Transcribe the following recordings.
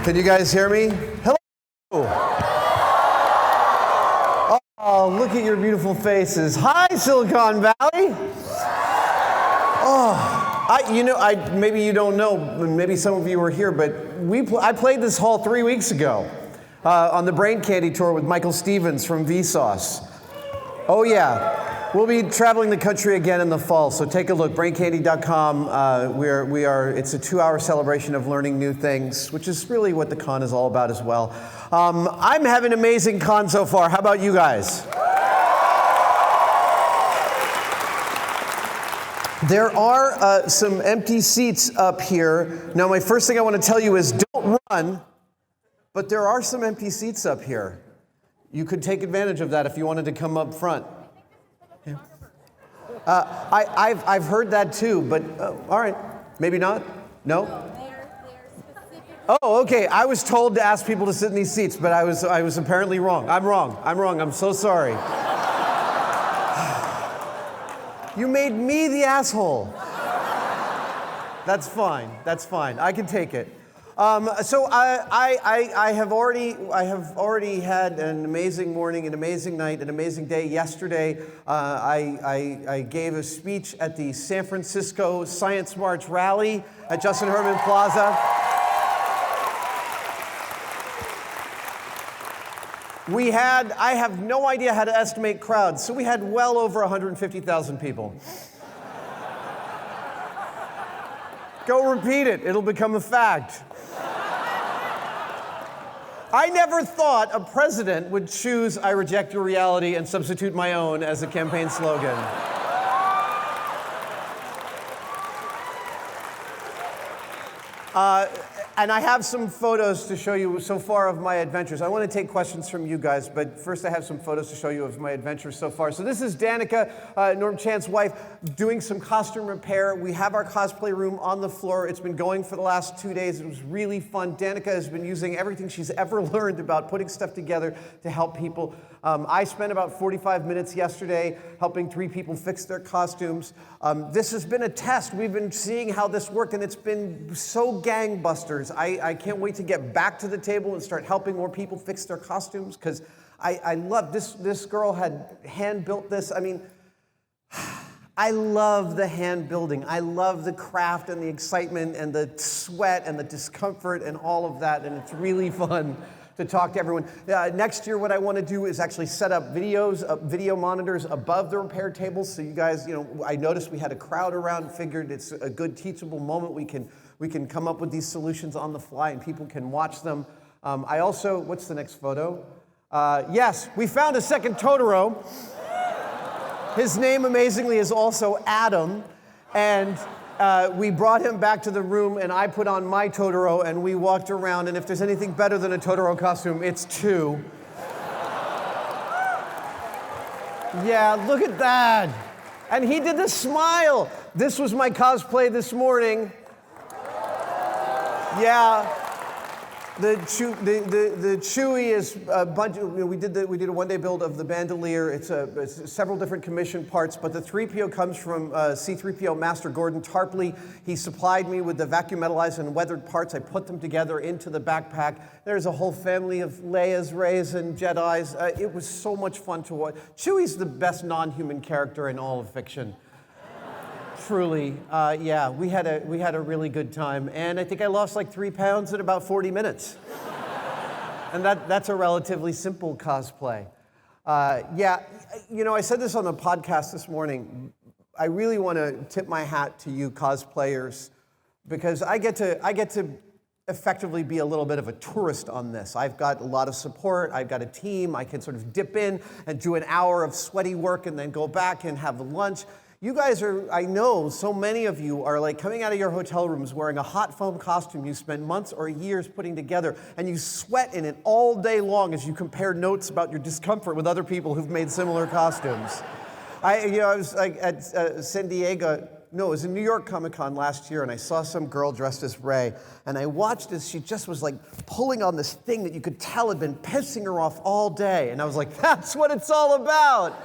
Can you guys hear me? Hello. Oh, look at your beautiful faces. Hi, Silicon Valley. Oh, maybe you don't know, maybe some of you were here, but I played this hall 3 weeks ago on the Brain Candy tour with Michael Stevens from Vsauce. Oh yeah. We'll be traveling the country again in the fall, so take a look, braincandy.com. It's a 2-hour celebration of learning new things, which is really what the con is all about as well. I'm having an amazing con so far. How about you guys? There are some empty seats up here. Now, my first thing I want to tell you is don't run, but there are some empty seats up here. You could take advantage of that if you wanted to come up front. Yeah. I've heard that too, but all right, maybe not. No. Oh, okay. I was told to ask people to sit in these seats, but I was apparently wrong. I'm wrong. I'm so sorry. You made me the asshole. That's fine. I can take it. So I have already had an amazing morning, an amazing night, an amazing day. Yesterday, I gave a speech at the San Francisco Science March rally at Justin Herman Plaza. I have no idea how to estimate crowds, so we had well over 150,000 people. Go repeat it, it'll become a fact. I never thought a president would choose "I reject your reality and substitute my own" as a campaign slogan. And I have some photos to show you so far of my adventures. I want to take questions from you guys, but first I have some photos to show you of my adventures so far. So this is Danica, Norm Chan's wife, doing some costume repair. We have our cosplay room on the floor. It's been going for the last 2 days. It was really fun. Danica has been using everything she's ever learned about putting stuff together to help people. I spent about 45 minutes yesterday helping 3 people fix their costumes. This has been a test. We've been seeing how this worked, and it's been so gangbusters. I can't wait to get back to the table and start helping more people fix their costumes, because I love this. This girl had hand-built this. I mean, I love the hand building. I love the craft and the excitement and the sweat and the discomfort and all of that, and it's really fun to talk to everyone. Next year, what I want to do is actually set up video monitors above the repair tables, so you guys, I noticed we had a crowd around, figured it's a good teachable moment. We can come up with these solutions on the fly and people can watch them. I also, what's the next photo? Yes, we found a second Totoro. His name, amazingly, is also Adam, and we brought him back to the room, and I put on my Totoro, and we walked around, and if there's anything better than a Totoro costume, it's 2. Yeah, look at that. And he did the smile. This was my cosplay this morning. Yeah. The Chewy is a bunch. We did a 1-day build of the bandolier. It's several different commission parts, but the 3PO comes from C-3PO Master Gordon Tarpley. He supplied me with the vacuum metallized and weathered parts. I put them together into the backpack. There's a whole family of Leias, Reys, and Jedis. It was so much fun to watch. Chewie's the best non-human character in all of fiction. Truly, yeah, we had a really good time, and I think I lost like 3 pounds in about 40 minutes. And that's a relatively simple cosplay. Yeah, I said this on the podcast this morning. I really want to tip my hat to you cosplayers, because I get to effectively be a little bit of a tourist on this. I've got a lot of support. I've got a team. I can sort of dip in and do an hour of sweaty work and then go back and have lunch. You guys I know so many of you are like coming out of your hotel rooms wearing a hot foam costume you spent months or years putting together, and you sweat in it all day long as you compare notes about your discomfort with other people who've made similar costumes. I was like at San Diego, no, it was in New York Comic-Con last year, and I saw some girl dressed as Rey, and I watched as she just was like pulling on this thing that you could tell had been pissing her off all day, and I was like, that's what it's all about.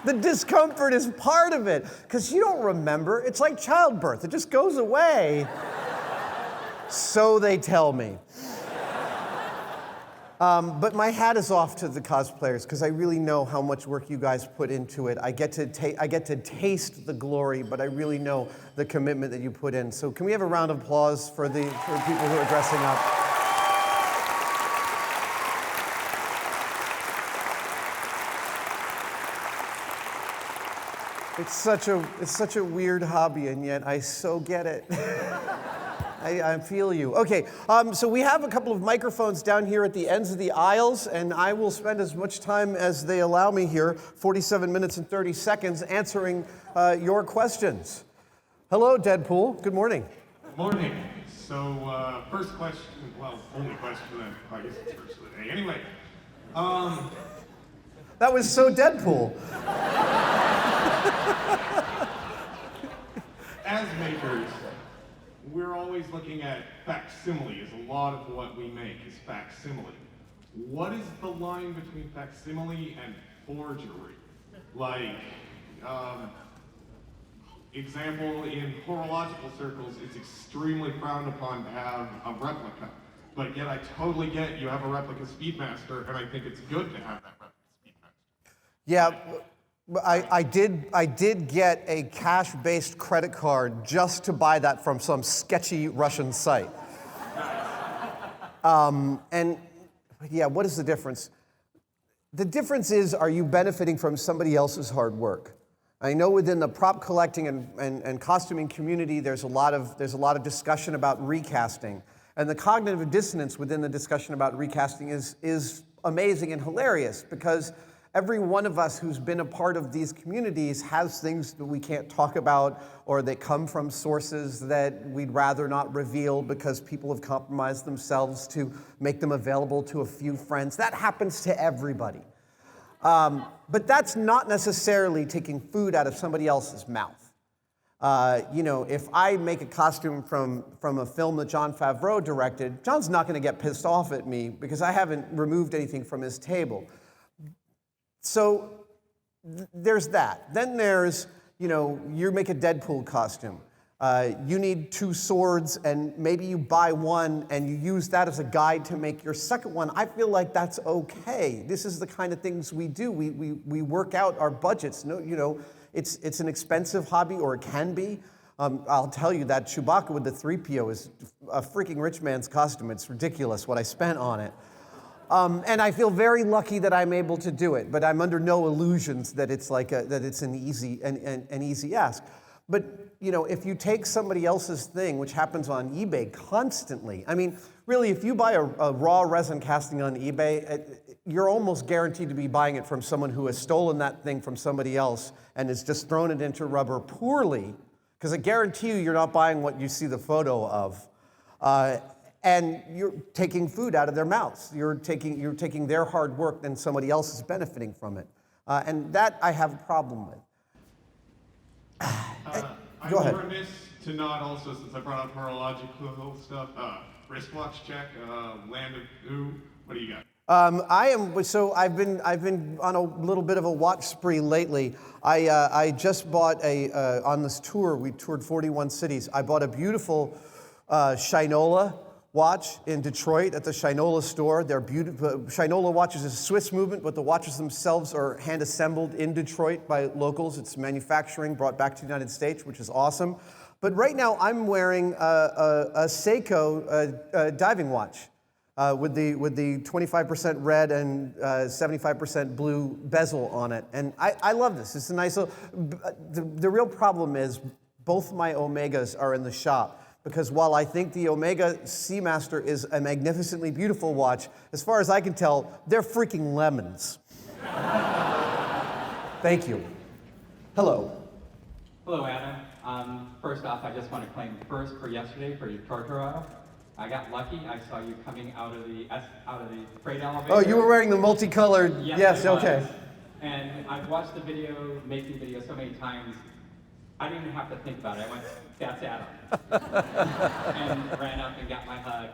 The discomfort is part of it, because you don't remember. It's like childbirth. It just goes away. So they tell me. But my hat is off to the cosplayers, because I really know how much work you guys put into it. I get to taste the glory, but I really know the commitment that you put in. So can we have a round of applause for the people who are dressing up? It's such a weird hobby, and yet I so get it. I feel you. Okay, so we have a couple of microphones down here at the ends of the aisles, and I will spend as much time as they allow me here, 47 minutes and 30 seconds, answering your questions. Hello, Deadpool. Good morning. Good morning. So, first question, well, only question, I guess it's first of the day. Anyway, That was so Deadpool. as makers, we're always looking at facsimile, as a lot of what we make is facsimile. What is the line between facsimile and forgery? Like, example, in horological circles, it's extremely frowned upon to have a replica. But yet I totally get you have a replica Speedmaster, and I think it's good to have that replica Speedmaster. Yeah, I did get a cash-based credit card just to buy that from some sketchy Russian site. And yeah, what is the difference? The difference is, are you benefiting from somebody else's hard work? I know within the prop collecting and costuming community, there's a lot of discussion about recasting. And the cognitive dissonance within the discussion about recasting is amazing and hilarious, because every one of us who's been a part of these communities has things that we can't talk about, or that come from sources that we'd rather not reveal because people have compromised themselves to make them available to a few friends. That happens to everybody. But that's not necessarily taking food out of somebody else's mouth. You know, if I make a costume from a film that Jon Favreau directed, John's not going to get pissed off at me because I haven't removed anything from his table. So there's that. Then there's, you know, you make a Deadpool costume. You need 2 swords, and maybe you buy one and you use that as a guide to make your second one. I feel like that's okay. This is the kind of things we do. We work out our budgets. No, you know, it's an expensive hobby, or it can be. I'll tell you that Chewbacca with the 3PO is a freaking rich man's costume. It's ridiculous what I spent on it. And I feel very lucky that I'm able to do it, but I'm under no illusions that it's like that it's an easy ask. But you know, if you take somebody else's thing, which happens on eBay constantly, I mean, really, if you buy a raw resin casting on eBay, you're almost guaranteed to be buying it from someone who has stolen that thing from somebody else and has just thrown it into rubber poorly, because I guarantee you're not buying what you see the photo of. And you're taking food out of their mouths. You're taking their hard work, and somebody else is benefiting from it. And that I have a problem with. Go ahead. I'm remiss to not also, since I brought up horological stuff, wristwatch check, Land of Who, what do you got? I've been on a little bit of a watch spree lately. I just bought on this tour, we toured 41 cities. I bought a beautiful Shinola watch in Detroit at the Shinola store. They're beautiful. Shinola watches is a Swiss movement, but the watches themselves are hand assembled in Detroit by locals. It's manufacturing brought back to the United States, which is awesome. But right now I'm wearing a Seiko diving watch with the 25% red and 75% blue bezel on it. And I love this. It's a nice little, the real problem is both my Omegas are in the shop. Because while I think the Omega Seamaster is a magnificently beautiful watch, as far as I can tell, they're freaking lemons. Thank you. Hello. Hello, Anna. First off, I just want to claim first for yesterday for your torture aisle. I got lucky. I saw you coming out of the freight elevator. Oh, you were wearing the multicolored. Yes, okay. And I've watched the making video so many times. I didn't even have to think about it. I went, that's Adam. And ran up and got my hug.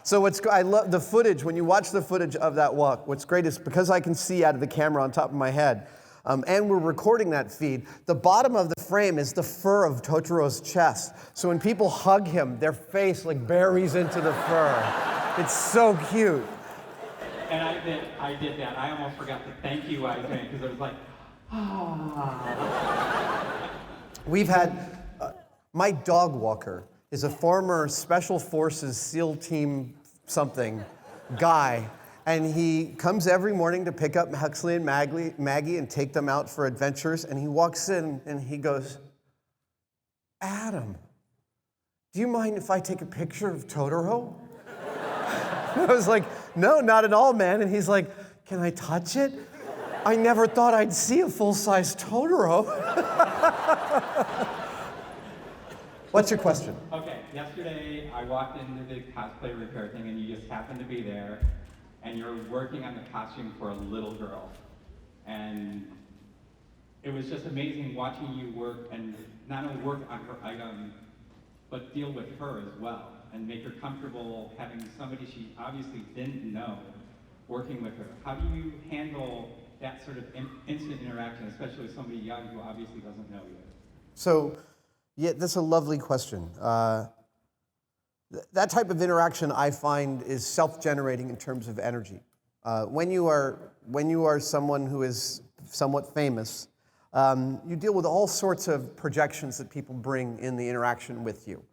So. So I love the footage. When you watch the footage of that walk, what's great is because I can see out of the camera on top of my head, and we're recording that feed, the bottom of the frame is the fur of Totoro's chest. So when people hug him, their face like buries into the fur. It's so cute. And I did that. I almost forgot to thank you while I was doing it because it was like, ah. We've had, my dog walker is a former Special Forces SEAL Team something guy, and he comes every morning to pick up Huxley and Maggie and take them out for adventures, and he walks in and he goes, Adam, do you mind if I take a picture of Totoro? I was like, no, not at all, man. And he's like, can I touch it? I never thought I'd see a full-size Totoro. What's your question? Okay, yesterday I walked into the cosplay repair thing and you just happened to be there and you're working on the costume for a little girl. And it was just amazing watching you work and not only work on her item, but deal with her as well and make her comfortable having somebody she obviously didn't know working with her. How do you handle that sort of instant interaction, especially with somebody young who obviously doesn't know you? So, yeah, that's a lovely question. That type of interaction I find is self-generating in terms of energy. When you are someone who is somewhat famous, you deal with all sorts of projections that people bring in the interaction with you.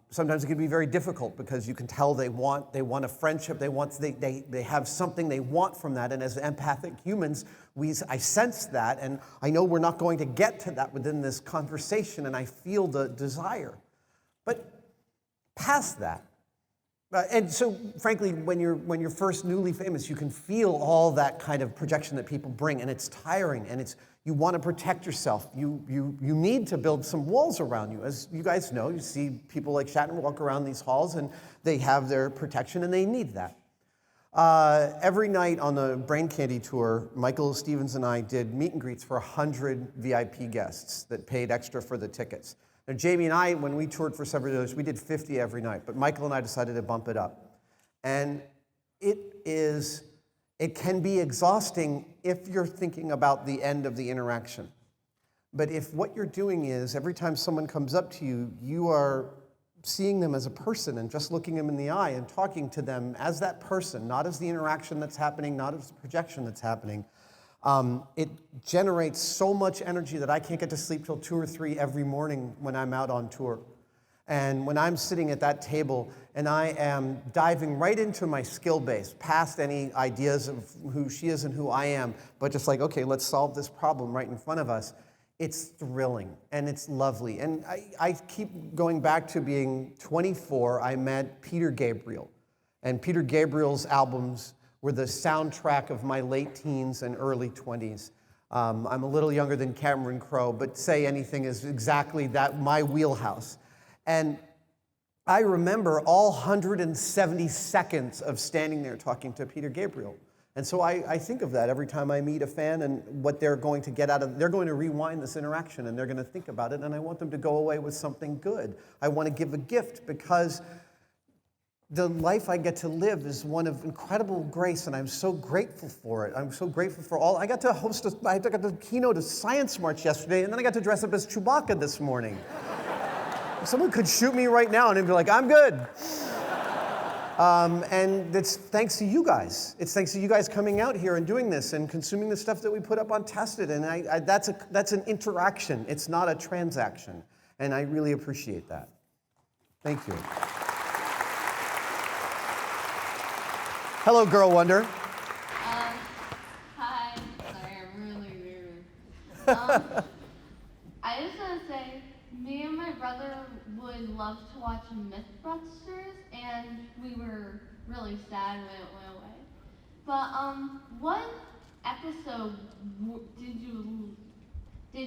Sometimes it can be very difficult because you can tell they want a friendship, they have something they want from that, and as empathic humans, I sense that, and I know we're not going to get to that within this conversation, and I feel the desire. But past that, and so frankly, when you're first newly famous, you can feel all that kind of projection that people bring, and it's tiring, and you want to protect yourself. You need to build some walls around you. As you guys know, you see people like Shatner walk around these halls, and they have their protection, and they need that. Every night on the Brain Candy tour, Michael Stevens and I did meet and greets for 100 VIP guests that paid extra for the tickets. Now, Jamie and I, when we toured for several years, we did 50 every night, but Michael and I decided to bump it up. And it can be exhausting if you're thinking about the end of the interaction. But if what you're doing is every time someone comes up to you, you are seeing them as a person and just looking them in the eye and talking to them as that person, not as the interaction that's happening, not as the projection that's happening, it generates so much energy that I can't get to sleep till 2 or 3 every morning when I'm out on tour. And when I'm sitting at that table and I am diving right into my skill base, past any ideas of who she is and who I am, but just like, okay, let's solve this problem right in front of us, it's thrilling and it's lovely. And I keep going back to being 24, I met Peter Gabriel. And Peter Gabriel's albums were the soundtrack of my late teens and early 20s. I'm a little younger than Cameron Crowe, but Say Anything is exactly that, my wheelhouse. And I remember all 170 seconds of standing there talking to Peter Gabriel. And so I think of that every time I meet a fan and what they're going to get out of it. They're going to rewind this interaction and they're going to think about it, and I want them to go away with something good. I want to give a gift because the life I get to live is one of incredible grace, and I'm so grateful for it. I'm so grateful for all. I got to keynote a science march yesterday, and then I got to dress up as Chewbacca this morning. Someone could shoot me right now and be like, I'm good. And it's thanks to you guys. It's thanks to you guys coming out here and doing this and consuming the stuff that we put up on Tested. And that's an interaction. It's not a transaction. And I really appreciate that. Thank you. Hello, Girl Wonder. Hi. Sorry, I'm really weird. I just want to say, me and my brother would love to watch Mythbusters, and we were really sad when it went away. But what episode did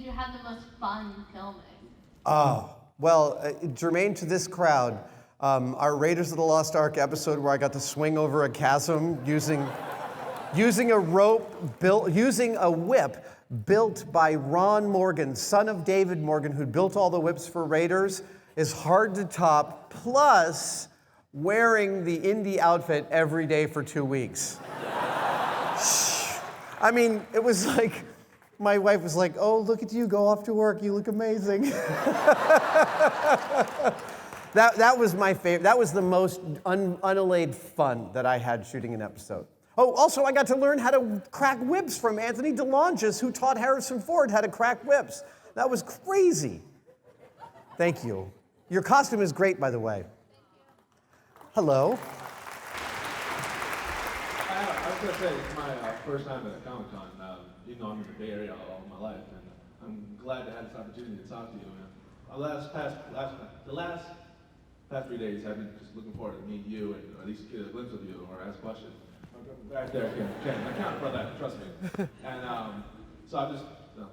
you have the most fun filming? Oh, well, germane to this crowd, our Raiders of the Lost Ark episode where I got to swing over a chasm using a whip built by Ron Morgan, son of David Morgan, who built all the whips for Raiders, is hard to top. Plus, wearing the indie outfit every day for 2 weeks. I mean, it was like, my wife was like, oh, look at you, go off to work, you look amazing. That was my favorite. That was the most unallayed fun that I had shooting an episode. Oh, also, I got to learn how to crack whips from Anthony DeLonges, who taught Harrison Ford how to crack whips. That was crazy. Thank you. Your costume is great, by the way. Hello. I was going to say, it's my first time at a Comic-Con. You know, I'm in the Bay Area all my life, and I'm glad to have this opportunity to talk to you. The last past 3 days, I've been just looking forward to meet you and at least get a glimpse of you or ask questions. Right there, can account for that, trust me. And so I just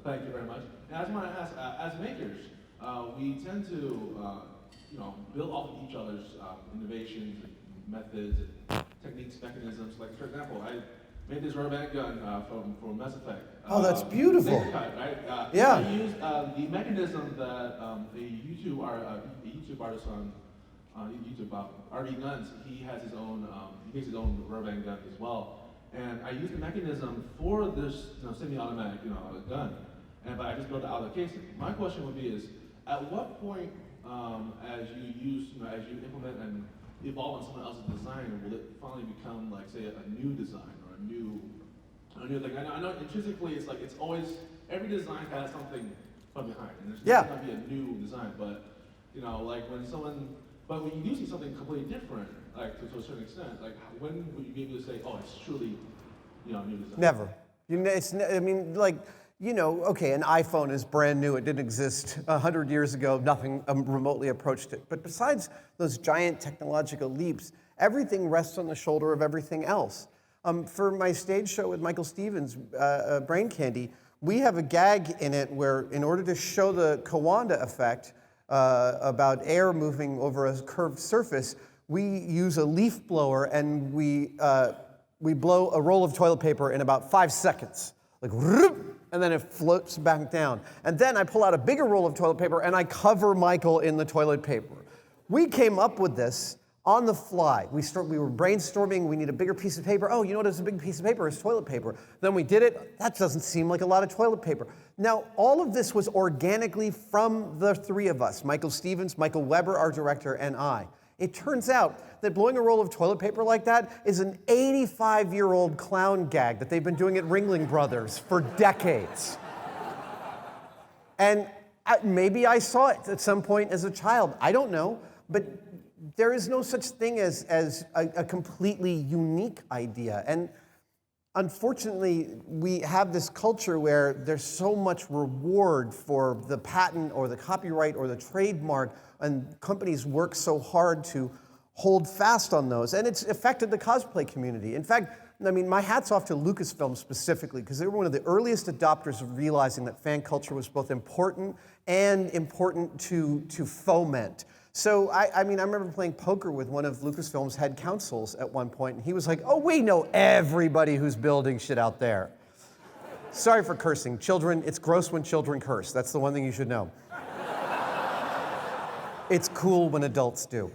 thank you very much. And I just want to ask, as makers, we tend to build off of each other's innovations, and methods, and techniques, mechanisms. Like for example, I made this rubber band gun from Mass Effect. Oh, that's beautiful. Right? Yeah. I used the mechanism that a YouTube artist on YouTube, RD Guns, he has his own, he makes his own rubber band gun as well. And I used the mechanism for this semi-automatic gun, but I just built it out of the casing. My question would be is, at what point, as you implement and evolve on someone else's design, will it finally become like, say, a new design or a new thing? I know intrinsically it's like, it's always, every design has something from behind, and there's not going to be a new design, but but when you do see something completely different, like to a certain extent, like when would you be able to say, oh, it's truly, new design? Never. Okay, an iPhone is brand new. It didn't exist 100 years ago. Nothing remotely approached it. But besides those giant technological leaps, everything rests on the shoulder of everything else. For my stage show with Michael Stevens, Brain Candy, we have a gag in it where, in order to show the Kawanda effect about air moving over a curved surface, we use a leaf blower and we blow a roll of toilet paper in about 5 seconds, like, and then it floats back down. And then I pull out a bigger roll of toilet paper and I cover Michael in the toilet paper. We came up with this on the fly. We were brainstorming, we need a bigger piece of paper. Oh, you know what is a big piece of paper? It's toilet paper. Then we did it. That doesn't seem like a lot of toilet paper. Now, all of this was organically from the three of us, Michael Stevens, Michael Weber, our director, and I. It turns out that blowing a roll of toilet paper like that is an 85-year-old clown gag that they've been doing at Ringling Brothers for decades. And maybe I saw it at some point as a child. I don't know. But there is no such thing as a completely unique idea. And unfortunately, we have this culture where there's so much reward for the patent or the copyright or the trademark, and companies work so hard to hold fast on those. And it's affected the cosplay community. In fact, my hat's off to Lucasfilm specifically, because they were one of the earliest adopters of realizing that fan culture was both important and important to foment. So, I remember playing poker with one of Lucasfilm's head counsels at one point, and he was like, oh, we know everybody who's building shit out there. Sorry for cursing. Children, it's gross when children curse. That's the one thing you should know. It's cool when adults do.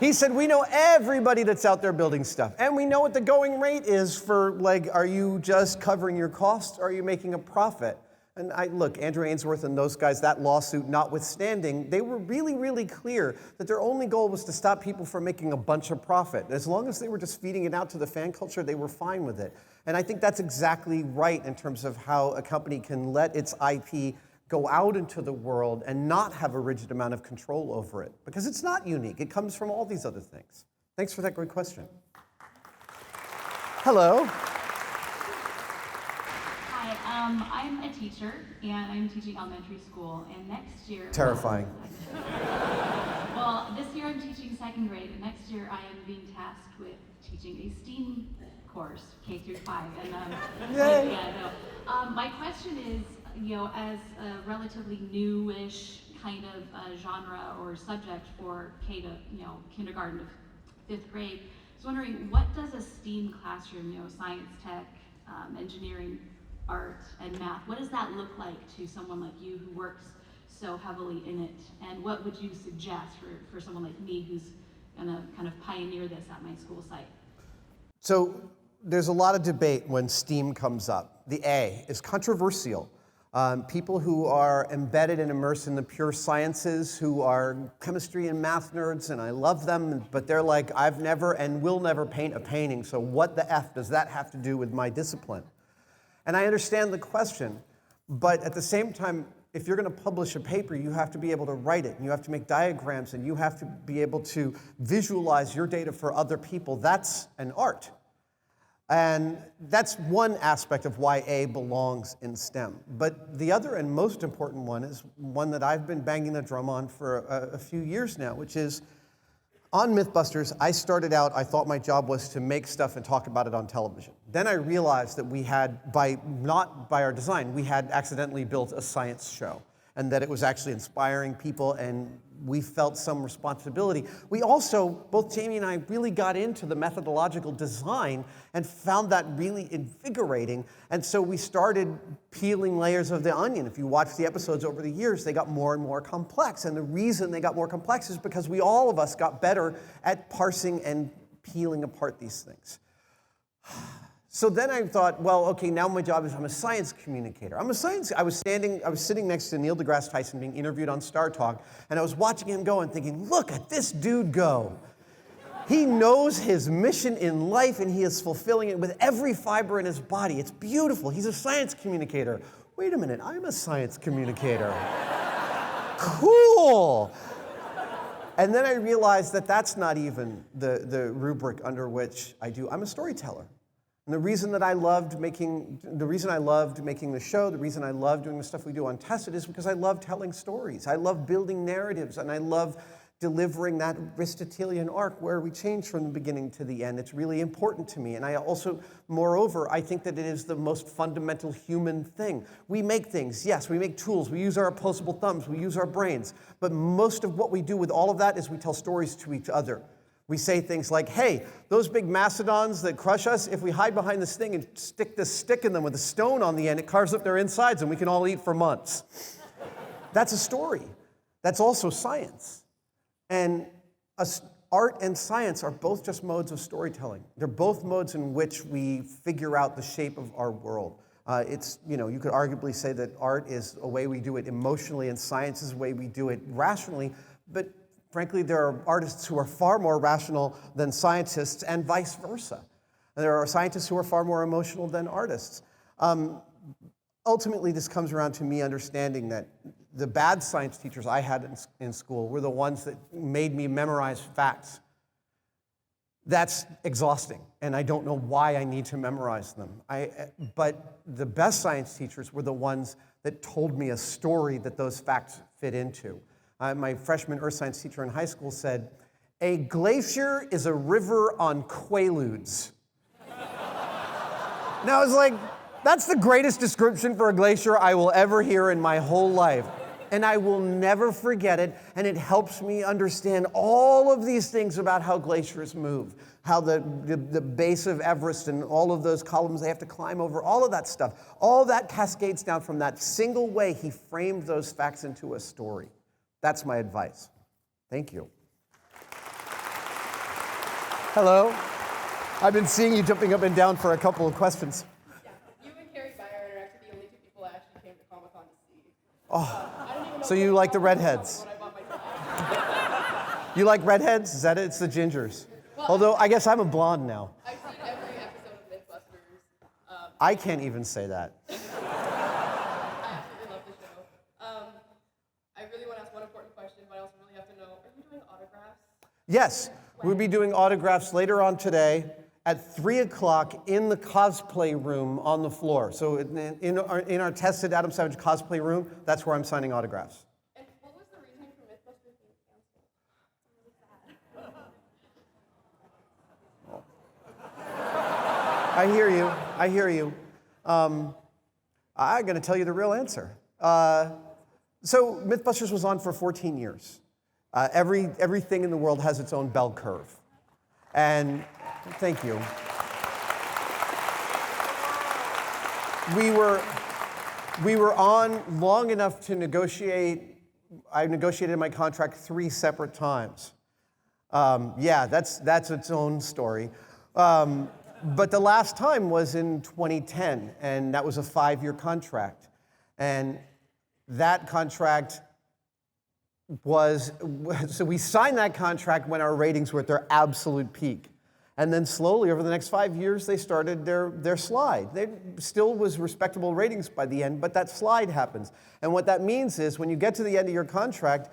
He said, we know everybody that's out there building stuff, and we know what the going rate is for, like, are you just covering your costs, or are you making a profit? And look, Andrew Ainsworth and those guys, that lawsuit notwithstanding, they were really, really clear that their only goal was to stop people from making a bunch of profit. As long as they were just feeding it out to the fan culture, they were fine with it. And I think that's exactly right in terms of how a company can let its IP go out into the world and not have a rigid amount of control over it. Because it's not unique. It comes from all these other things. Thanks for that great question. Hello. I'm a teacher, and I'm teaching elementary school, and next year... Terrifying. Well, this year I'm teaching second grade, and next year I am being tasked with teaching a STEAM course, K through 5. And Yay. My question is, as a relatively newish kind of genre or subject for K to, kindergarten to 5th grade, I was wondering, what does a STEAM classroom, science, tech, engineering, art, and math, what does that look like to someone like you who works so heavily in it? And what would you suggest for someone like me who's gonna kind of pioneer this at my school site? So there's a lot of debate when STEAM comes up. The A is controversial. People who are embedded and immersed in the pure sciences, who are chemistry and math nerds, and I love them, but they're like, I've never and will never paint a painting, so what the F does that have to do with my discipline? And I understand the question, but at the same time, if you're going to publish a paper, you have to be able to write it, and you have to make diagrams, and you have to be able to visualize your data for other people. That's an art. And that's one aspect of why A belongs in STEM. But the other and most important one is one that I've been banging the drum on for a few years now, which is on Mythbusters, I started out, I thought my job was to make stuff and talk about it on television. Then I realized that we had, not by our design, we had accidentally built a science show, and that it was actually inspiring people, and we felt some responsibility. We also, both Jamie and I, really got into the methodological design and found that really invigorating. And so we started peeling layers of the onion. If you watch the episodes over the years, they got more and more complex. And the reason they got more complex is because all of us got better at parsing and peeling apart these things. So then I thought, well, okay, now my job is I'm a science communicator. I was sitting next to Neil deGrasse Tyson being interviewed on Star Talk, and I was watching him go and thinking, look at this dude go. He knows his mission in life, and he is fulfilling it with every fiber in his body. It's beautiful. He's a science communicator. Wait a minute, I'm a science communicator. Cool. And then I realized that that's not even the rubric under which I'm a storyteller. And the reason I loved making the show, the reason I love doing the stuff we do on Tested is because I love telling stories. I love building narratives, and I love delivering that Aristotelian arc where we change from the beginning to the end. It's really important to me. And I also, moreover, I think that it is the most fundamental human thing. We make things, yes, we make tools, we use our opposable thumbs, we use our brains, but most of what we do with all of that is we tell stories to each other. We say things like, hey, those big mastodons that crush us, if we hide behind this thing and stick this stick in them with a stone on the end, it carves up their insides and we can all eat for months. That's a story. That's also science. And art and science are both just modes of storytelling. They're both modes in which we figure out the shape of our world. You could arguably say that art is a way we do it emotionally and science is a way we do it rationally, but frankly, there are artists who are far more rational than scientists and vice versa. And there are scientists who are far more emotional than artists. Ultimately, this comes around to me understanding that the bad science teachers I had in school were the ones that made me memorize facts. That's exhausting, and I don't know why I need to memorize them. But the best science teachers were the ones that told me a story that those facts fit into. My freshman earth science teacher in high school said, a glacier is a river on Quaaludes. Now I was like, that's the greatest description for a glacier I will ever hear in my whole life. And I will never forget it, and it helps me understand all of these things about how glaciers move, how the base of Everest and all of those columns they have to climb over, all of that stuff. All that cascades down from that single way he framed those facts into a story. That's my advice. Thank you. Hello. I've been seeing you jumping up and down for a couple of questions. Yeah, you and Carrie Byer are actually the only two people I actually came to Comic-Con to see. Oh, I don't even know so you like the redheads? when I bought my ticket. You like redheads? Is that it? It's the gingers. Well, Although I guess I'm a blonde now. I've seen every episode of Mythbusters. I can't even say that. I absolutely love the show. I really want to ask one important question, but I also really have to know, are you doing autographs? Yes, we'll be doing autographs later on today at 3 o'clock in the cosplay room on the floor. So in our Tested Adam Savage cosplay room, that's where I'm signing autographs. And what was the reasoning for Mythbusters being canceled? I'm really sad. I hear you. I'm going to tell you the real answer. So Mythbusters was on for 14 years. Everything in the world has its own bell curve. And thank you. We were on long enough to negotiate I negotiated my contract 3 separate times. Yeah, that's its own story. But the last time was in 2010, and that was a 5-year contract. And that contract so we signed that contract when our ratings were at their absolute peak. And then slowly, over the next 5 years, they started their slide. They still was respectable ratings by the end, but that slide happens. And what that means is when you get to the end of your contract,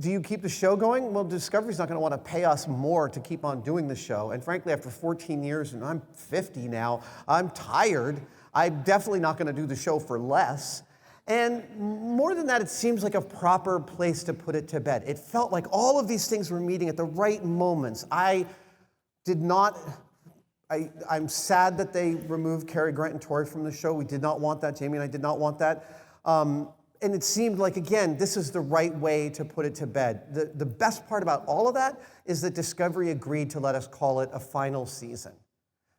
do you keep the show going? Well, Discovery's not going to want to pay us more to keep on doing the show. And frankly, after 14 years, and I'm 50 now, I'm tired. I'm definitely not going to do the show for less. And more than that, it seems like a proper place to put it to bed. It felt like all of these things were meeting at the right moments. I'm sad that they removed Cary Grant and Tori from the show. We did not want that. Jamie and I did not want that. And it seemed like, again, this is the right way to put it to bed. The best part about all of that is that Discovery agreed to let us call it a final season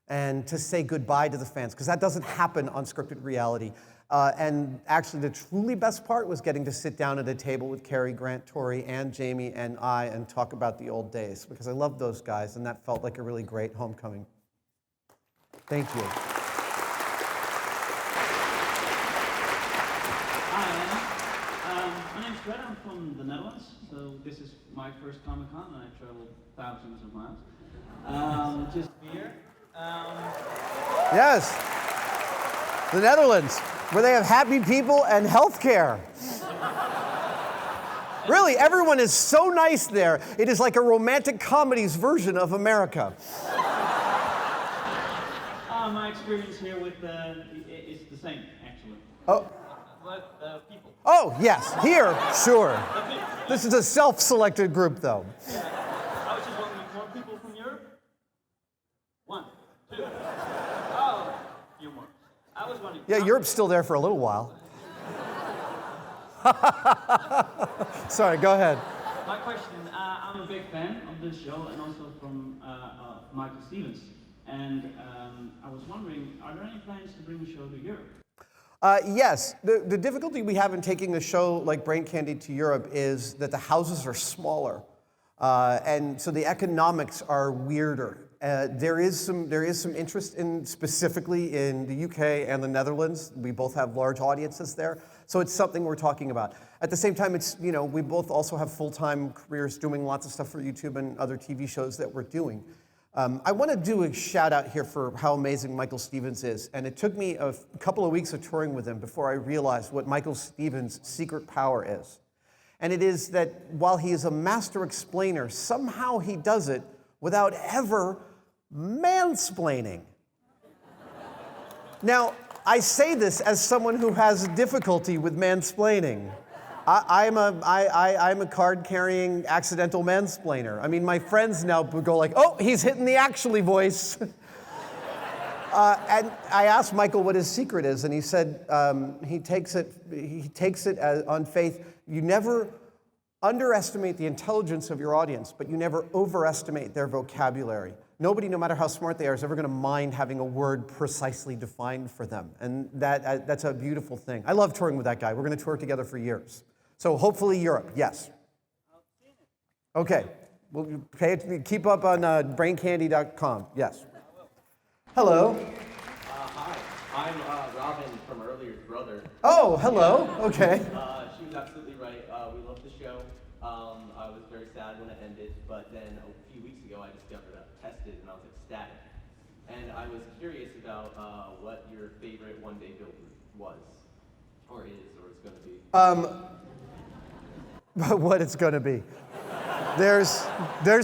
and to say goodbye to the fans, because that doesn't happen on scripted reality. And actually, the truly best part was getting to sit down at a table with Cary Grant, Tori, and Jamie, and I, and talk about the old days, because I loved those guys, and that felt like a really great homecoming. Thank you. Hi, my name's Fred. I'm from the Netherlands, so this is my first Comic-Con, and I've traveled thousands of miles. Just here. Yes, the Netherlands, where they have happy people and healthcare. Really, everyone is so nice there. It is like a romantic comedy's version of America. My experience here with is the same, actually. Oh. But people. Oh, yes, here, sure. This is a self-selected group, though. I was just wondering, more people from Europe? 1, 2. Oh, a few more. I was wondering. Yeah, Europe's still there for a little while. Sorry, go ahead. My question, I'm a big fan of this show and also from Michael Stevens. And I was wondering, are there any plans to bring the show to Europe? Yes. The difficulty we have in taking a show like Brain Candy to Europe is that the houses are smaller. And so the economics are weirder. There is some interest specifically in the UK and the Netherlands. We both have large audiences there. So it's something we're talking about. At the same time, we both also have full-time careers doing lots of stuff for YouTube and other TV shows that we're doing. I want to do a shout out here for how amazing Michael Stevens is. And it took me a couple of weeks of touring with him before I realized what Michael Stevens' secret power is. And it is that while he is a master explainer, somehow he does it without ever mansplaining. Now, I say this as someone who has difficulty with mansplaining. I'm a card-carrying accidental mansplainer. I mean, my friends now go like, "Oh, he's hitting the actually voice." And I asked Michael what his secret is, and he said he takes it on faith. You never underestimate the intelligence of your audience, but you never overestimate their vocabulary. Nobody, no matter how smart they are, is ever going to mind having a word precisely defined for them, and that's a beautiful thing. I love touring with that guy. We're going to tour together for years. So hopefully Europe, yes. Okay, well, keep up on braincandy.com, yes. Hello. Hi, I'm Robin from Earlier's brother. Oh, hello, okay. She was absolutely right. We love the show. I was very sad when it ended, but then a few weeks ago I discovered I tested and I was ecstatic. And I was curious about what your favorite one-day build was, or is, or is going to be. What it's going to be. There's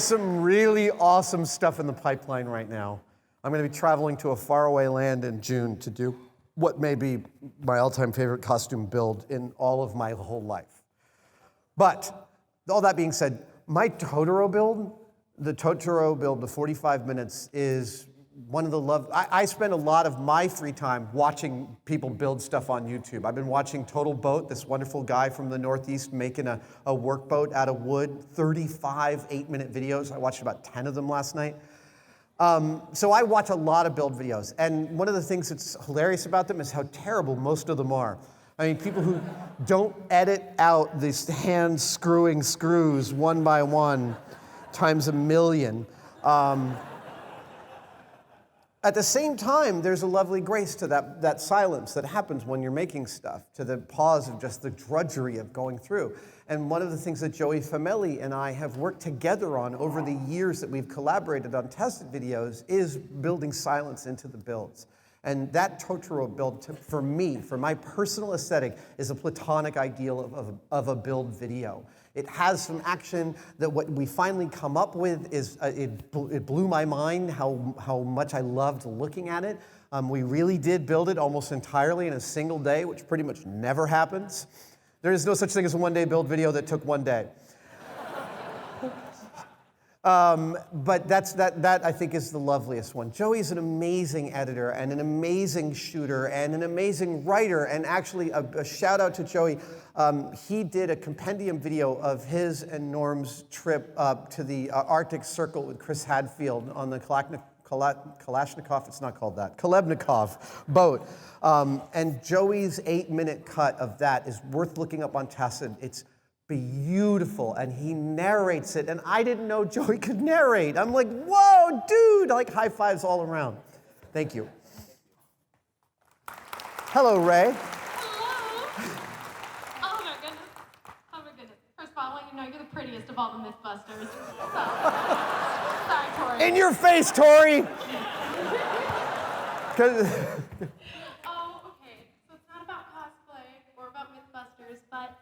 some really awesome stuff in the pipeline right now. I'm going to be traveling to a faraway land in June to do what may be my all-time favorite costume build in all of my whole life. But all that being said, my Totoro build, the 45 minutes, is one of the I spend a lot of my free time watching people build stuff on YouTube. I've been watching Total Boat, this wonderful guy from the Northeast making a workboat out of wood, 35 8-minute videos. I watched about 10 of them last night. So I watch a lot of build videos, and one of the things that's hilarious about them is how terrible most of them are. I mean, people who don't edit out these hand screwing screws one by one times a million. At the same time, there's a lovely grace to that silence that happens when you're making stuff, to the pause of just the drudgery of going through. And one of the things that Joey Famelli and I have worked together on over the years that we've collaborated on tested videos is building silence into the builds. And that Totoro build, for me, for my personal aesthetic, is a platonic ideal of a build video. It has some action that what we finally come up with is, it blew my mind how much I loved looking at it. We really did build it almost entirely in a single day, which pretty much never happens. There is no such thing as a one-day build video that took one day. But that I think is the loveliest one. Joey's an amazing editor and an amazing shooter and an amazing writer, and actually a shout out to Joey. He did a compendium video of his and Norm's trip to the Arctic Circle with Chris Hadfield on the Kalashnikov, it's not called that, Kolebnikov boat. And Joey's 8-minute cut of that is worth looking up on Tested. It's beautiful, and he narrates it, and I didn't know Joey could narrate. I'm like, whoa, dude, like high fives all around. Thank you. Hello, Ray. Hello. Oh my goodness. Oh my goodness. First of all, I want you to know you're the prettiest of all the Mythbusters. So, sorry, Tori. In your face, Tori. Oh, okay. So it's not about cosplay or about Mythbusters, but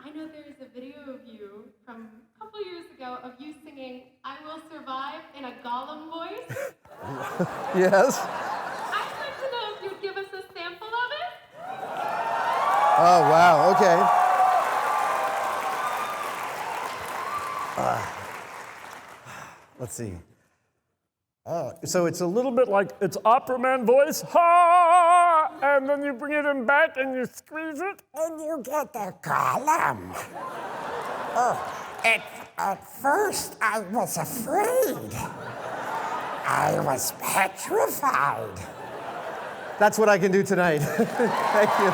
I know there is a video of you from a couple years ago of you singing I Will Survive in a Gollum voice. Yes. I'd like to know if you'd give us a sample of it. Oh, wow, okay. Let's see. So it's a little bit like, it's opera man voice, ha, and then you bring it in back and you squeeze it, and you get the Gollum. At first I was afraid. I was petrified. That's what I can do tonight. Thank you.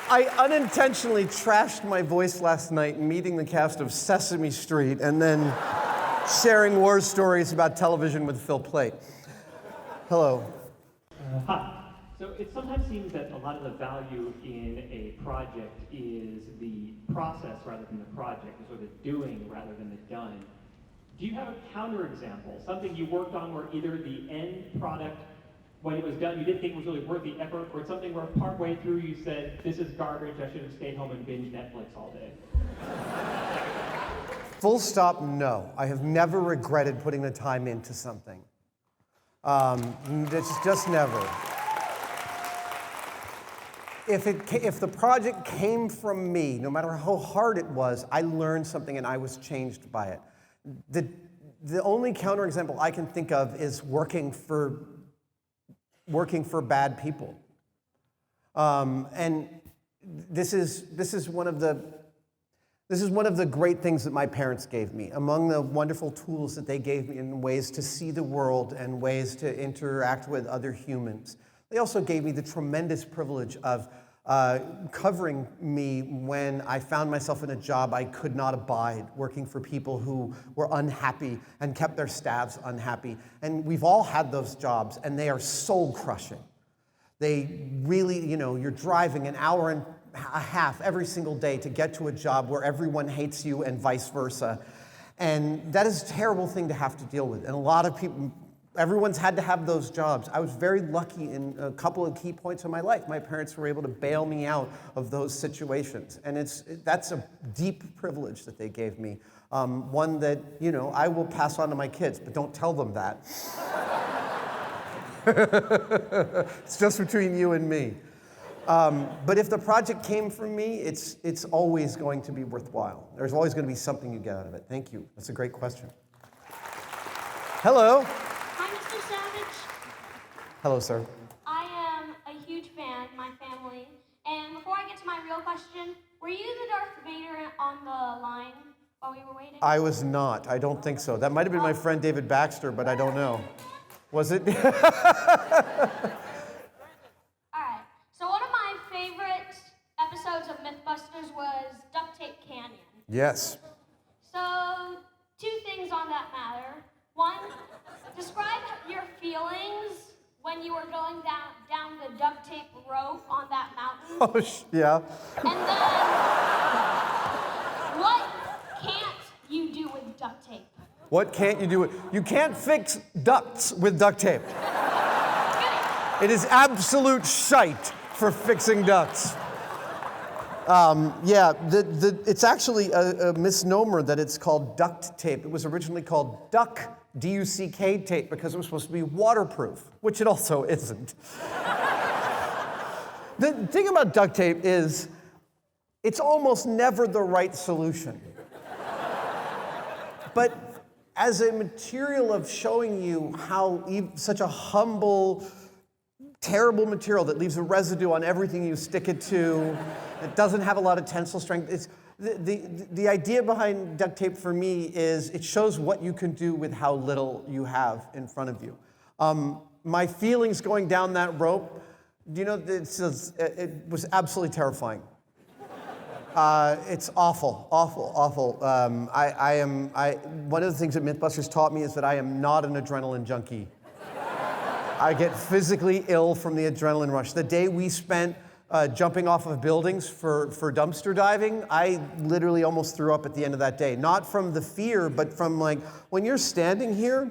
I unintentionally trashed my voice last night meeting the cast of Sesame Street and then sharing war stories about television with Phil Plait. Hello. Hi. So it sometimes seems that a lot of the value in a project is the process rather than the project, or the doing rather than the done. Do you have a counterexample, something you worked on where either the end product, when it was done, you didn't think it was really worth the effort, or something where partway through you said, this is garbage, I should have stayed home and binged Netflix all day? Full stop, no. I have never regretted putting the time into something. It's just never. If the project came from me, no matter how hard it was, I learned something and I was changed by it. The only counterexample I can think of is working for bad people. And this is one of the great things that my parents gave me. Among the wonderful tools that they gave me in ways to see the world and ways to interact with other humans, they also gave me the tremendous privilege of covering me when I found myself in a job I could not abide, working for people who were unhappy and kept their staffs unhappy. And we've all had those jobs, and they are soul-crushing. They really, you're driving an hour and a half every single day to get to a job where everyone hates you and vice versa. And that is a terrible thing to have to deal with. And a lot of people, everyone's had to have those jobs. I was very lucky in a couple of key points in my life. My parents were able to bail me out of those situations. And that's a deep privilege that they gave me. One that, I will pass on to my kids, but don't tell them that. It's just between you and me. But if the project came from me, it's always going to be worthwhile. There's always going to be something you get out of it. Thank you. That's a great question. Hello. Hi, Mr. Savage. Hello, sir. I am a huge fan, my family. And before I get to my real question, were you the Darth Vader on the line while we were waiting? I was not. I don't think so. That might have been my friend David Baxter, but I don't know. Was it? Alright, so one of my favorite episodes of Mythbusters was Duct Tape Canyon. Yes. So, two things on that matter. One, describe your feelings when you were going down the duct tape rope on that mountain. Oh, yeah. And then, what can't you do with duct tape? What can't you do? You can't fix ducts with duct tape. It is absolute shite for fixing ducts. Yeah, it's actually a misnomer that it's called duct tape. It was originally called Duck, D-U-C-K tape, because it was supposed to be waterproof, which it also isn't. The thing about duct tape is it's almost never the right solution. But as a material of showing you how such a humble, terrible material that leaves a residue on everything you stick it to, it doesn't have a lot of tensile strength. It's, the idea behind duct tape for me is it shows what you can do with how little you have in front of you. My feelings going down that rope, you know, it was absolutely terrifying. It's awful, awful, awful. One of the things that Mythbusters taught me is that I am not an adrenaline junkie. I get physically ill from the adrenaline rush. The day we spent jumping off of buildings for dumpster diving, I literally almost threw up at the end of that day. Not from the fear, but from like, when you're standing here,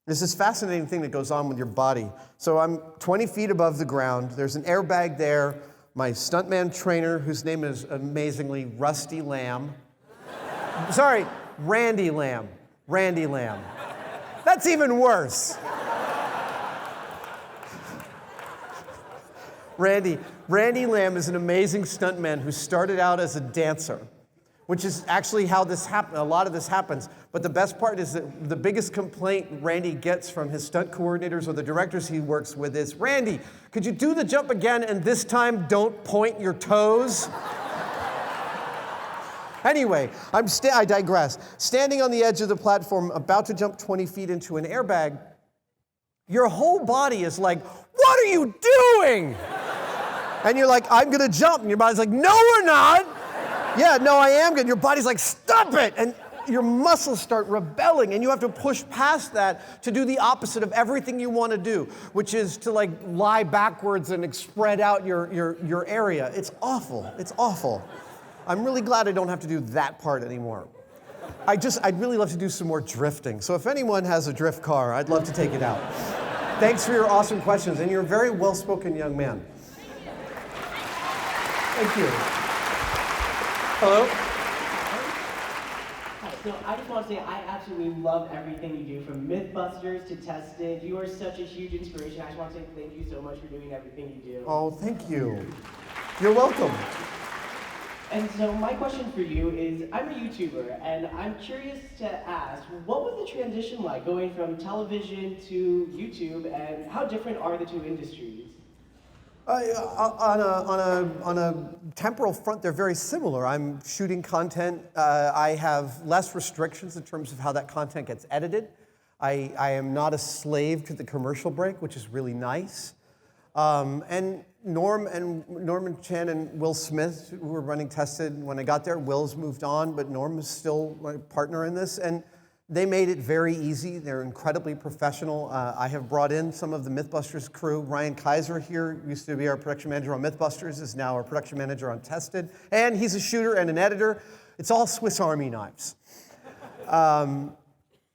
there's this fascinating thing that goes on with your body. So I'm 20 feet above the ground. There's an airbag there. My stuntman trainer, whose name is amazingly Rusty Lamb. Sorry, Randy Lamb. Randy Lamb. That's even worse. Randy Lamb is an amazing stuntman who started out as a dancer, which is actually how this happened. A lot of this happens. But the best part is that the biggest complaint Randy gets from his stunt coordinators or the directors he works with is, Randy, could you do the jump again and this time don't point your toes? Anyway, I digress. Standing on the edge of the platform, about to jump 20 feet into an airbag, your whole body is like, what are you doing? And you're like, I'm gonna jump. And your body's like, no, we're not. Yeah, no, I am good. Your body's like, stop it. And your muscles start rebelling, and you have to push past that to do the opposite of everything you want to do, which is to like lie backwards and spread out your area. It's awful. It's awful. I'm really glad I don't have to do that part anymore. I'd really love to do some more drifting. So if anyone has a drift car, I'd love to take it out. Thanks for your awesome questions, and you're a very well-spoken young man. Thank you. Hello? Hi, so I just want to say I absolutely love everything you do, from Mythbusters to Tested. You are such a huge inspiration. I just want to say thank you so much for doing everything you do. Oh, thank you. You're welcome. And so my question for you is, I'm a YouTuber, and I'm curious to ask, what was the transition like going from television to YouTube, and how different are the two industries? On a temporal front, they're very similar. I'm shooting content. I have less restrictions in terms of how that content gets edited. I am not a slave to the commercial break, which is really nice. And Norman Chan and Will Smith, who were running Tested when I got there, Will's moved on, but Norm is still my partner in this. And they made it very easy. They're incredibly professional. I have brought in some of the Mythbusters crew. Ryan Kiser here used to be our production manager on Mythbusters, is now our production manager on Tested. And he's a shooter and an editor. It's all Swiss Army knives. The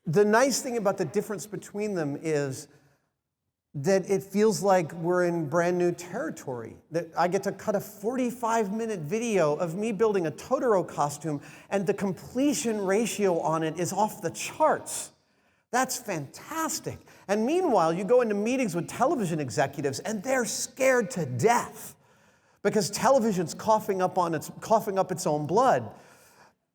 nice thing about the difference between them is that it feels like we're in brand new territory. That I get to cut a 45-minute video of me building a Totoro costume, and the completion ratio on it is off the charts. That's fantastic. And meanwhile, you go into meetings with television executives, and they're scared to death because television's coughing up its own blood.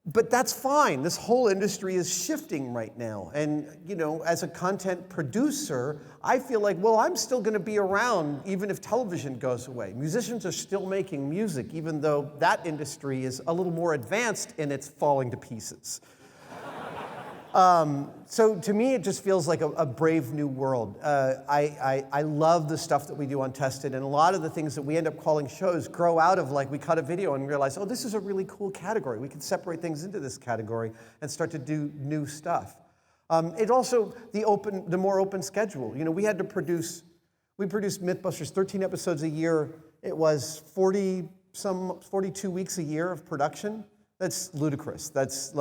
But that's fine. This whole industry is shifting right now. And, you know, as a content producer, I feel like, well, I'm still going to be around even if television goes away. Musicians are still making music, even though that industry is a little more advanced and it's falling to pieces. So to me, it just feels like a brave new world. I love the stuff that we do on Tested, and a lot of the things that we end up calling shows grow out of, like, we cut a video and realize, oh, this is a really cool category. We can separate things into this category and start to do new stuff. It also, the more open schedule. You know, we produced Mythbusters 13 episodes a year. It was 42 weeks a year of production. That's ludicrous. That's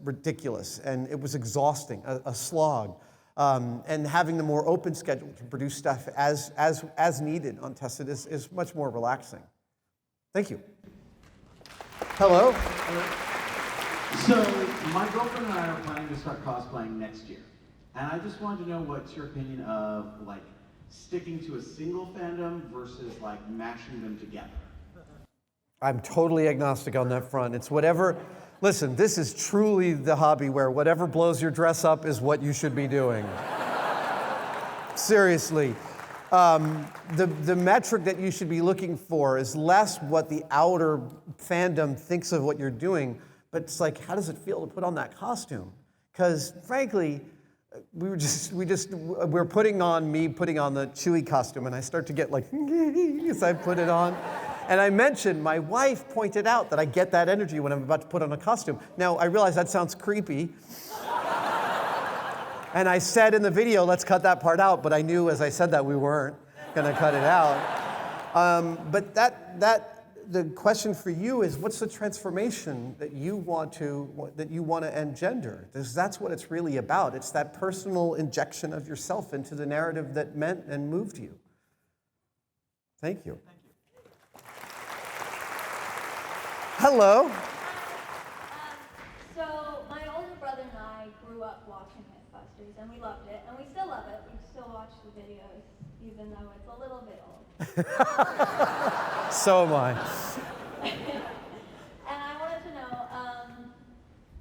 ridiculous. And it was exhausting, a slog. And having the more open schedule to produce stuff as needed on Tested is much more relaxing. Thank you. Hello. So, my girlfriend and I are planning to start cosplaying next year. And I just wanted to know what's your opinion of, like, sticking to a single fandom versus, like, mashing them together. I'm totally agnostic on that front. It's whatever, listen, this is truly the hobby where whatever blows your dress up is what you should be doing. Seriously. The metric that you should be looking for is less what the outer fandom thinks of what you're doing, but it's like, how does it feel to put on that costume? Because frankly, we're putting on the Chewie costume, and I start to get like, as I put it on. And I mentioned, my wife pointed out that I get that energy when I'm about to put on a costume. Now, I realize that sounds creepy. And I said in the video, let's cut that part out, but I knew as I said that we weren't gonna cut it out. But the question for you is, what's the transformation that you want to engender? Because that's what it's really about. It's that personal injection of yourself into the narrative that meant and moved you. Thank you. Hello. So my older brother and I grew up watching Mythbusters, and we loved it, and we still love it. We still watch the videos, even though it's a little bit old. So am I. And I wanted to know,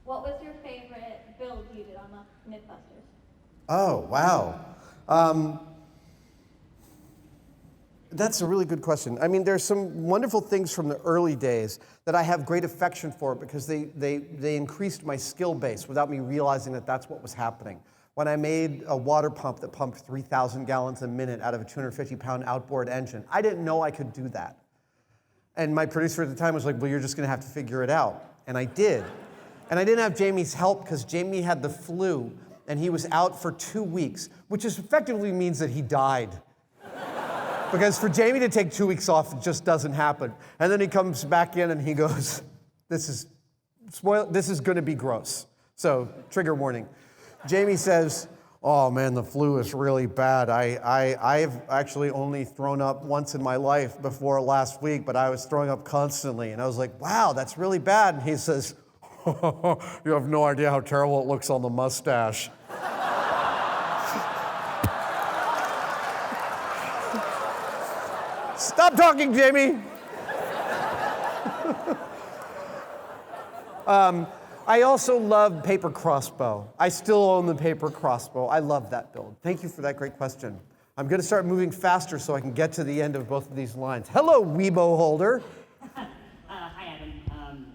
what was your favorite build you did on the Mythbusters? Oh, wow. That's a really good question. I mean, there's some wonderful things from the early days that I have great affection for because they increased my skill base without me realizing that that's what was happening. When I made a water pump that pumped 3,000 gallons a minute out of a 250-pound outboard engine, I didn't know I could do that. And my producer at the time was like, well, you're just gonna have to figure it out. And I did. And I didn't have Jamie's help because Jamie had the flu and he was out for 2 weeks, which effectively means that he died. Because for Jamie to take 2 weeks off, it just doesn't happen. And then he comes back in and he goes, this is gonna be gross. So, trigger warning. Jamie says, oh man, the flu is really bad. I've actually only thrown up once in my life before last week, but I was throwing up constantly. And I was like, wow, that's really bad. And he says, you have no idea how terrible it looks on the mustache. Stop talking, Jamie. I also love paper crossbow. I still own the paper crossbow. I love that build. Thank you for that great question. I'm going to start moving faster so I can get to the end of both of these lines. Hello, Weibo holder. Hi, Adam.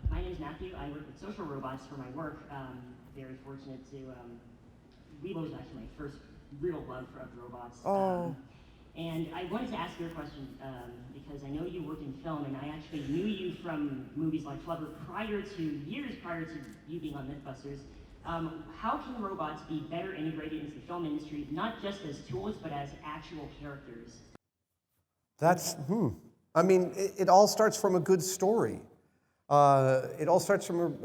My name is Matthew. I work with social robots for my work. Very fortunate to. Weibo is actually my first real love for robots. Oh. And I wanted to ask you a question because I know you work in film, and I actually knew you from movies like Flubber years prior to you being on Mythbusters. How can robots be better integrated into the film industry, not just as tools, but as actual characters? I mean, it all starts from a good story. It all starts from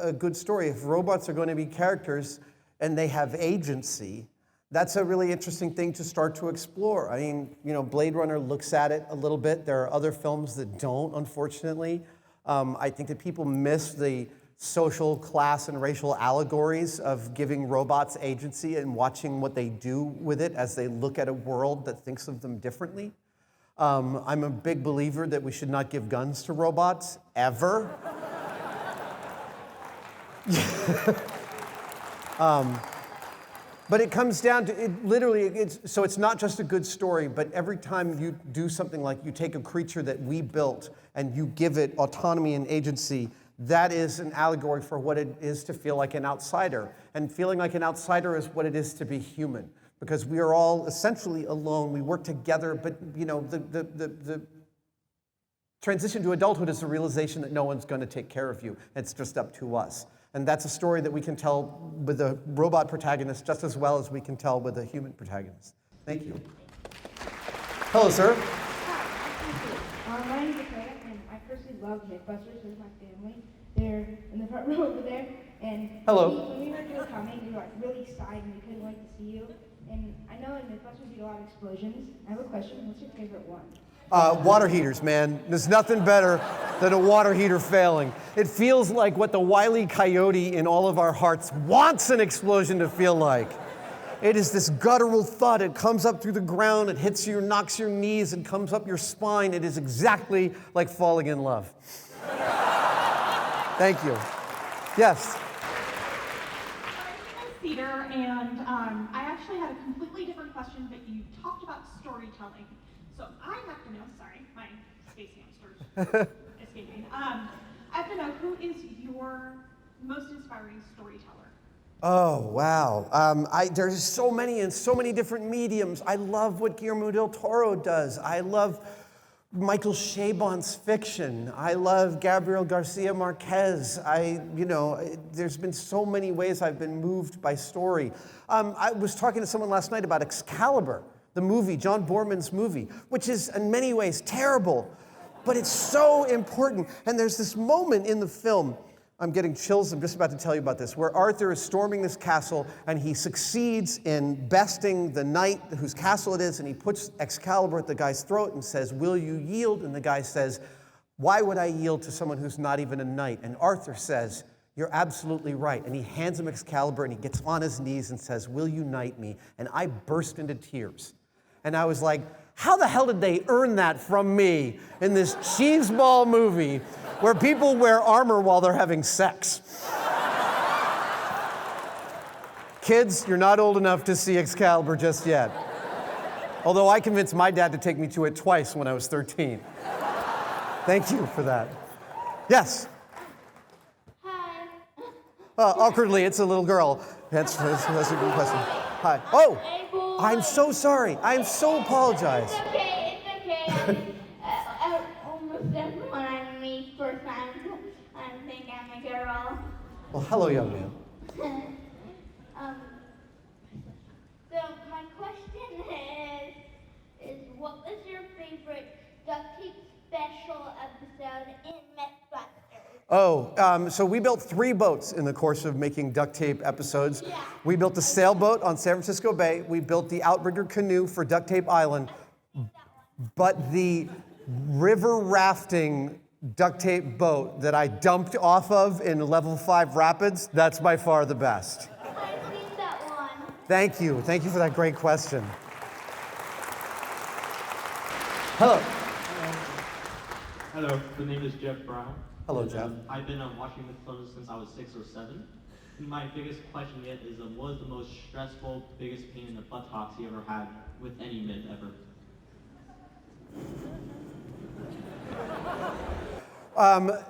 a good story. If robots are going to be characters and they have agency, that's a really interesting thing to start to explore. I mean, you know, Blade Runner looks at it a little bit. There are other films that don't, unfortunately. I think that people miss the social, class, and racial allegories of giving robots agency and watching what they do with it as they look at a world that thinks of them differently. I'm a big believer that we should not give guns to robots, ever. But it comes down to, so it's not just a good story, but every time you do something like you take a creature that we built and you give it autonomy and agency, that is an allegory for what it is to feel like an outsider. And feeling like an outsider is what it is to be human. Because we are all essentially alone. We work together, but you know, the transition to adulthood is the realization that no one's going to take care of you. It's just up to us. And that's a story that we can tell with a robot protagonist just as well as we can tell with a human protagonist. Thank you. Hello, sir. My name is Dakota, and I personally love Mythbusters with my family. They're in the front row over there. And hello. When we heard you were coming, we were like really excited and we couldn't wait to see you. And I know in Mythbusters you do a lot of explosions. I have a question. What's your favorite one? Water heaters, man. There's nothing better than a water heater failing. It feels like what the Wile E. Coyote in all of our hearts wants an explosion to feel like. It is this guttural thud. It comes up through the ground, it hits you, knocks your knees, and comes up your spine. It is exactly like falling in love. Thank you. Yes? Theater, and I actually had a completely different question, but you talked about storytelling. So I have to know, sorry, my space hamster's escaping. I have to know, who is your most inspiring storyteller? Oh, wow. There's so many in so many different mediums. I love what Guillermo del Toro does. I love Michael Chabon's fiction. I love Gabriel Garcia Marquez. There's been so many ways I've been moved by story. I was talking to someone last night about Excalibur, the movie, John Borman's movie, which is in many ways terrible, but it's so important. And there's this moment in the film, I'm getting chills, I'm just about to tell you about this, where Arthur is storming this castle and he succeeds in besting the knight whose castle it is, and he puts Excalibur at the guy's throat and says, "Will you yield?" And the guy says, "Why would I yield to someone who's not even a knight?" And Arthur says, "You're absolutely right." And he hands him Excalibur and he gets on his knees and says, "Will you knight me?" And I burst into tears. And I was like, how the hell did they earn that from me in this cheeseball movie where people wear armor while they're having sex? Kids, you're not old enough to see Excalibur just yet. Although I convinced my dad to take me to it twice when I was 13. Thank you for that. Yes? Hi. Awkwardly, it's a little girl. That's a good question. Hi. Oh, I'm so sorry. I'm so apologize. It's okay. Almost everyone I meet first time, I think I'm a girl. Well, hello, young man. So my question is what was your favorite Duct Tape special episode in Mythbusters? So we built 3 boats in the course of making Duct Tape episodes. Yeah. We built the sailboat on San Francisco Bay. We built the outrigger canoe for Duct Tape Island. But the river rafting duct tape boat that I dumped off of in level 5 rapids, that's by far the best. I've seen that one. Thank you. Thank you for that great question. Hello. Hello, the name is Jeff Brown. Hello, Jeff. I've been watching Mythbusters since I was 6 or 7. My biggest question yet is, what was the most stressful, biggest pain in the buttocks you ever had with any myth ever?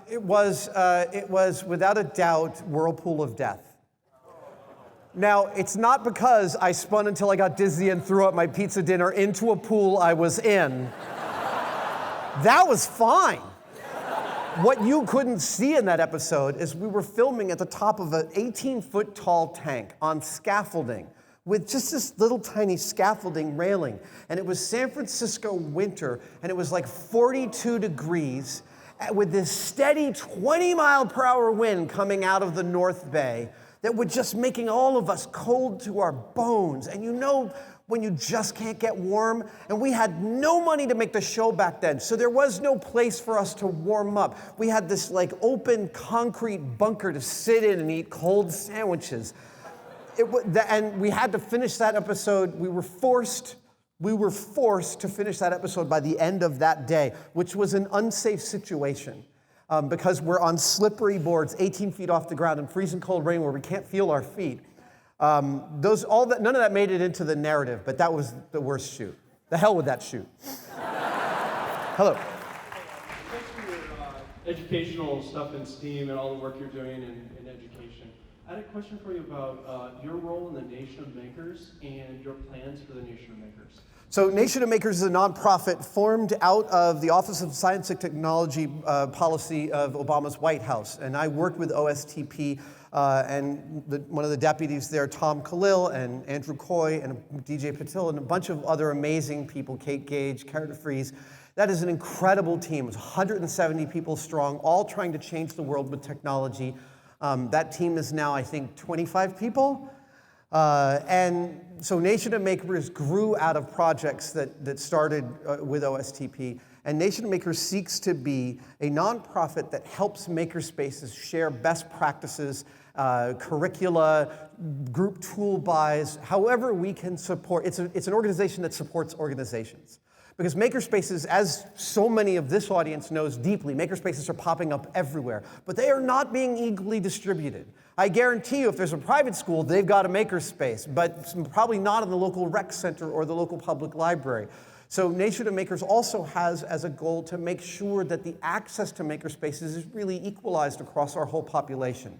It was without a doubt Whirlpool of Death. Now, it's not because I spun until I got dizzy and threw up my pizza dinner into a pool I was in. That was fine. What you couldn't see in that episode is we were filming at the top of an 18-foot tall tank on scaffolding with just this little tiny scaffolding railing. And it was San Francisco winter, and it was like 42 degrees with this steady 20-mile-per-hour wind coming out of the North Bay that was just making all of us cold to our bones. And you know when you just can't get warm? And we had no money to make the show back then, so there was no place for us to warm up. We had this like open concrete bunker to sit in and eat cold sandwiches. And we had to finish that episode. We were forced to finish that episode by the end of that day, which was an unsafe situation because we're on slippery boards 18 feet off the ground in freezing cold rain where we can't feel our feet. None of that made it into the narrative, but that was the worst shoot. The hell with that shoot. Hello. educational stuff in STEAM and all the work you're doing in education. I had a question for you about your role in the Nation of Makers and your plans for the Nation of Makers. So Nation of Makers is a nonprofit formed out of the Office of Science and Technology policy of Obama's White House. And I worked with OSTP and one of the deputies there, Tom Khalil and Andrew Coy and DJ Patil and a bunch of other amazing people, Kate Gage, Carrot Freeze. That is an incredible team. It's 170 people strong, all trying to change the world with technology. That team is now, I think, 25 people. And so Nation of Makers grew out of projects that started with OSTP. And Nation of Makers seeks to be a nonprofit that helps makerspaces share best practices, curricula, group tool buys, however we can support. It's an organization that supports organizations. Because makerspaces, as so many of this audience knows deeply, makerspaces are popping up everywhere, but they are not being equally distributed. I guarantee you if there's a private school, they've got a makerspace, but probably not in the local rec center or the local public library. So Nation of Makers also has as a goal to make sure that the access to makerspaces is really equalized across our whole population.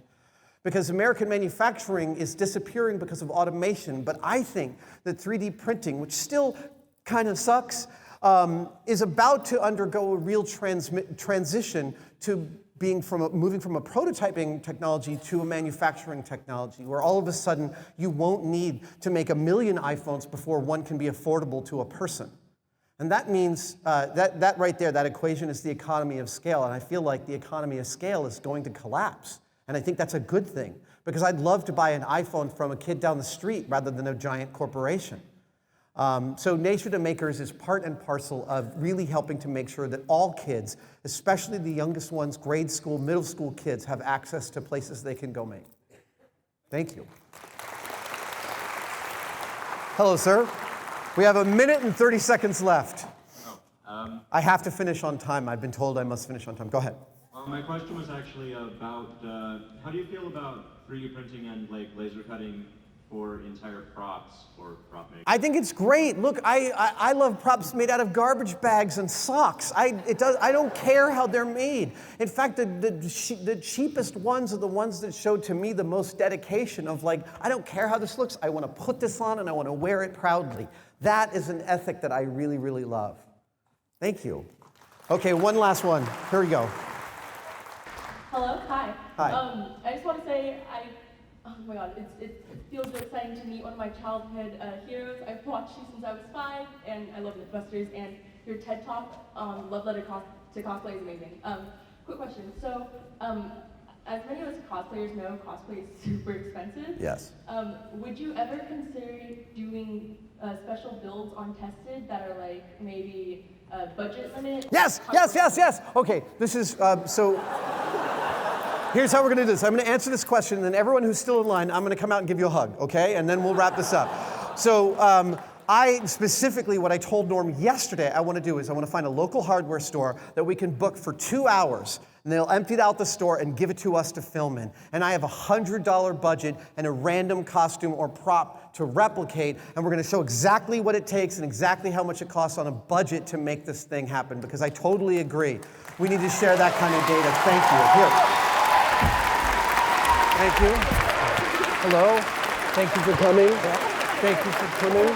Because American manufacturing is disappearing because of automation, but I think that 3D printing, which still kind of sucks, is about to undergo a real transition to moving from a prototyping technology to a manufacturing technology, where all of a sudden you won't need to make 1 million iPhones before one can be affordable to a person. And that means, that right there, that equation is the economy of scale, and I feel like the economy of scale is going to collapse. And I think that's a good thing, because I'd love to buy an iPhone from a kid down the street rather than a giant corporation. So Nation of Makers is part and parcel of really helping to make sure that all kids, especially the youngest ones, grade school, middle school kids, have access to places they can go make. Thank you. Hello, sir. We have 1 minute and 30 seconds left. I have to finish on time. I've been told I must finish on time. Go ahead. My question was actually about how do you feel about 3D printing and like laser cutting for entire props for prop making? I think it's great. Look, I love props made out of garbage bags and socks. I don't care how they're made. In fact, the cheapest ones are the ones that show to me the most dedication of like, I don't care how this looks. I want to put this on and I want to wear it proudly. That is an ethic that I really, really love. Thank you. Okay, one last one. Here we go. Hello, hi. Hi. I just want to say, oh my God, it feels so exciting to meet one of my childhood heroes. I've watched you since I was 5, and I love Mythbusters, and your TED Talk, Love Letter to Cosplay is amazing. Quick question, so as many of us cosplayers know, cosplay is super expensive. Yes. Would you ever consider doing special builds on Tested that are like maybe budget limit? Yes, yes, yes, yes. Okay, this is, so here's how we're gonna do this. I'm gonna answer this question, and then everyone who's still in line, I'm gonna come out and give you a hug, okay? And then we'll wrap this up. So I specifically, what I told Norm yesterday I wanna do is I wanna find a local hardware store that we can book for 2 hours, and they'll empty out the store and give it to us to film in. And I have a $100 budget and a random costume or prop to replicate, and we're gonna show exactly what it takes and exactly how much it costs on a budget to make this thing happen, because I totally agree. We need to share that kind of data. Thank you. Here. Thank you. Hello. Thank you for coming. Thank you for coming.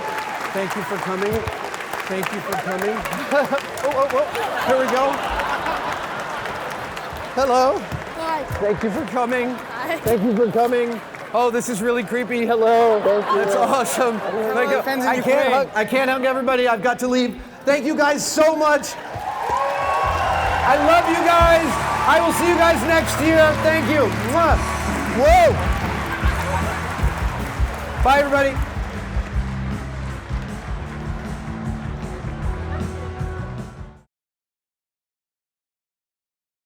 Thank you for coming. Thank you for coming. Oh. Here we go. Hello. Hi. Thank you for coming. Hi. Thank you for coming. Oh, this is really creepy. Hello. That's awesome. Thank you. I can't hug everybody. I've got to leave. Thank you guys so much. I love you guys. I will see you guys next year. Thank you. Mwah. Whoa. Bye, everybody.